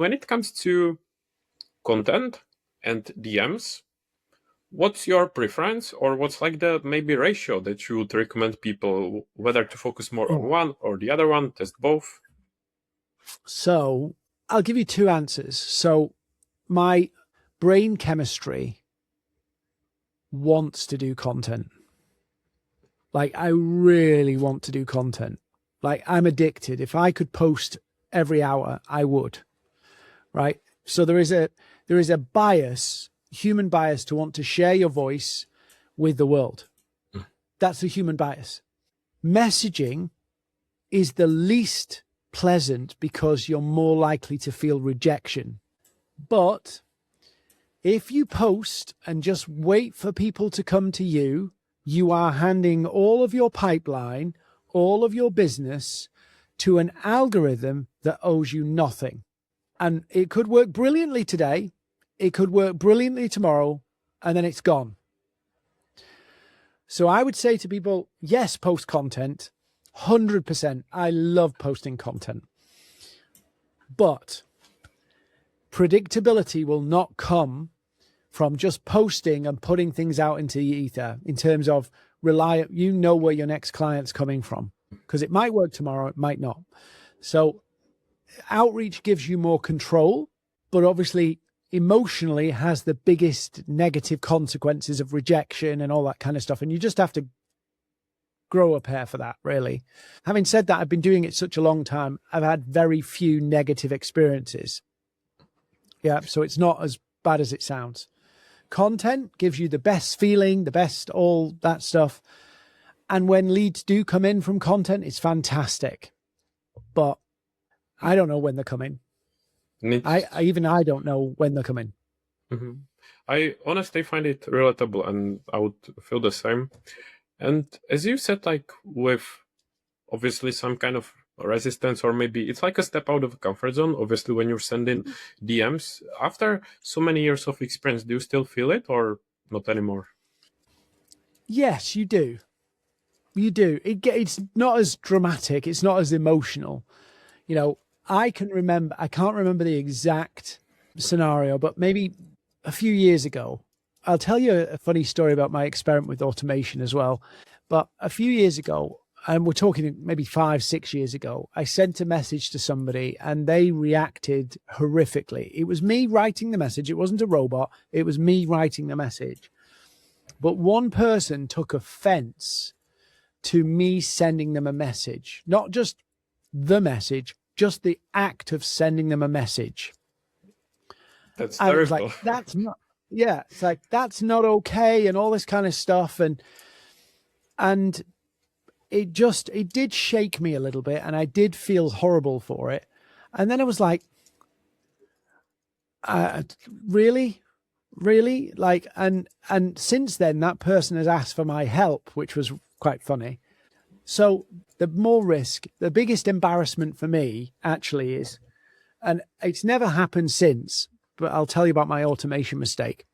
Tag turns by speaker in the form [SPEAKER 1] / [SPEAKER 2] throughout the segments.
[SPEAKER 1] when it comes to content and DMs, what's your preference, or what's like the maybe ratio that you would recommend people, whether to focus more on one or the other one, test both?
[SPEAKER 2] So I'll give you two answers. So my brain chemistry wants to do content. Like, I really want to do content. Like, I'm addicted. If I could post every hour, I would. Right? So there is a bias, human bias, to want to share your voice with the world. That's a human bias. Messaging is the least pleasant because you're more likely to feel rejection. But if you post and just wait for people to come to you, you are handing all of your pipeline, all of your business to an algorithm that owes you nothing. And it could work brilliantly today. It could work brilliantly tomorrow, and then it's gone. So I would say to people, yes, post content, 100%. I love posting content. But predictability will not come from just posting and putting things out into the ether in terms of you know where your next client's coming from, because it might work tomorrow, it might not. So outreach gives you more control, but obviously emotionally has the biggest negative consequences of rejection and all that kind of stuff. And you just have to grow a pair for that, really. Having said that, I've been doing it such a long time. I've had very few negative experiences. Yeah, so it's not as bad as it sounds. Content gives you the best feeling, the best all that stuff. And when leads do come in from content, it's fantastic. But I don't know when they're coming. I don't know when they're coming.
[SPEAKER 1] Mm-hmm. I honestly find it relatable, and I would feel the same. And as you said, like with obviously some kind of resistance, or maybe it's like a step out of the comfort zone. Obviously, when you're sending DMs, after so many years of experience, do you still feel it or not anymore?
[SPEAKER 2] Yes, you do. You do. It's not as dramatic. It's not as emotional. You know, I can't remember the exact scenario, but maybe a few years ago, I'll tell you a funny story about my experiment with automation as well. But a few years ago, and we're talking maybe 5-6 years ago, I sent a message to somebody and they reacted horrifically. It was me writing the message. It wasn't a robot. It was me writing the message. But one person took offense to me sending them a message, not just the message, just the act of sending them a message.
[SPEAKER 1] That's terrible.
[SPEAKER 2] I was like, that's not, yeah, it's like, that's not okay, and all this kind of stuff. And it did shake me a little bit, and I did feel horrible for it. And then I was like, really? Like, and since then, that person has asked for my help, which was quite funny. So the more risk, the biggest embarrassment for me actually is, and it's never happened since, but I'll tell you about my automation mistake.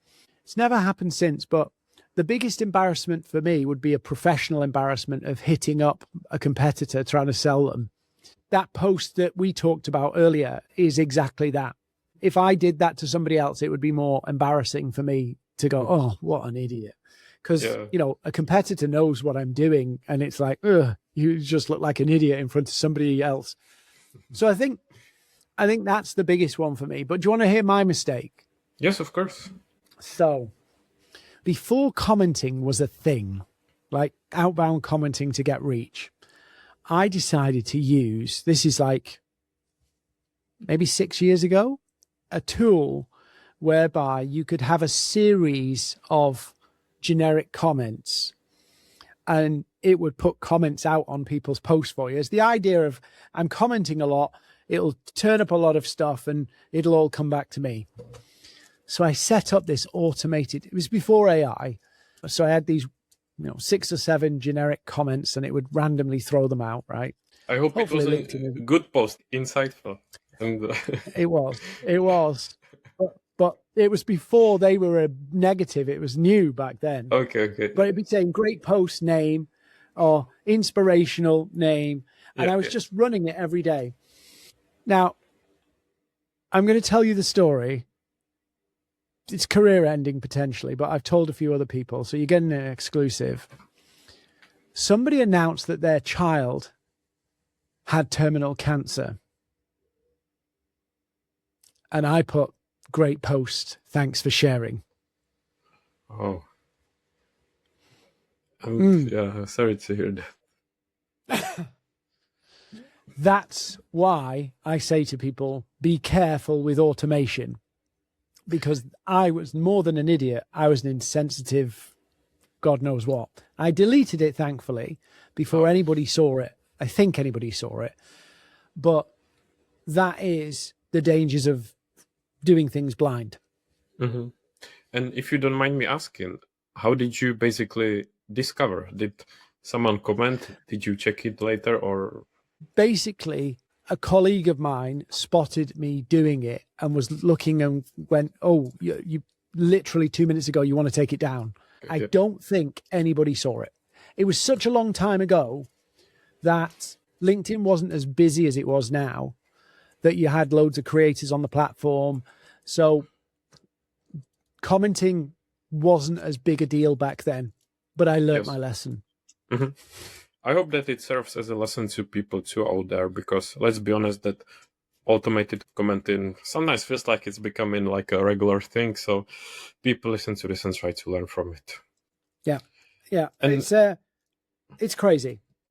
[SPEAKER 2] It's never happened since, but the biggest embarrassment for me would be a professional embarrassment of hitting up a competitor trying to sell them. That post that we talked about earlier is exactly that. If I did that to somebody else, it would be more embarrassing for me to go, oh, what an idiot. Because, you know, a competitor knows what I'm doing, and it's like, ugh, you just look like an idiot in front of somebody else. So I think that's the biggest one for me. But do you want to hear my mistake?
[SPEAKER 1] Yes, of course.
[SPEAKER 2] So before commenting was a thing, like outbound commenting to get reach, I decided to use, this is like maybe 6 years ago, a tool whereby you could have a series of generic comments and it would put comments out on people's posts for you. It's the idea of, I'm commenting a lot, it'll turn up a lot of stuff and it'll all come back to me. So I set up this automated, it was before AI. So I had these, 6 or 7 generic comments and it would randomly throw them out, right?
[SPEAKER 1] I hope hopefully it was a good post, insightful. And
[SPEAKER 2] It was. But it was before they were a negative. It was new back then.
[SPEAKER 1] Okay.
[SPEAKER 2] But it'd be saying great post name or inspirational name. And I was just running it every day. Now, I'm going to tell you the story. It's career ending potentially, but I've told a few other people, so you're getting an exclusive. Somebody announced that their child had terminal cancer. And I put, great post, thanks for sharing.
[SPEAKER 1] Oh. And yeah, sorry to hear that.
[SPEAKER 2] That's why I say to people, be careful with automation. Because I was more than an idiot. I was an insensitive, God knows what. I deleted it, thankfully, before anybody saw it. I think anybody saw it. But that is the dangers of doing things blind.
[SPEAKER 1] Mm-hmm. And if you don't mind me asking, how did you basically discover? Did someone comment? Did you check it later, or?
[SPEAKER 2] Basically, a colleague of mine spotted me doing it and was looking and went, oh, you literally 2 minutes ago, you want to take it down. I don't think anybody saw it. It was such a long time ago that LinkedIn wasn't as busy as it was now, that you had loads of creators on the platform. So commenting wasn't as big a deal back then, but I learned my lesson.
[SPEAKER 1] Mm-hmm. I hope that it serves as a lesson to people too out there, because let's be honest, that automated commenting sometimes feels like it's becoming like a regular thing. So people listen to this and try to learn from it.
[SPEAKER 2] Yeah.
[SPEAKER 1] And
[SPEAKER 2] it's crazy.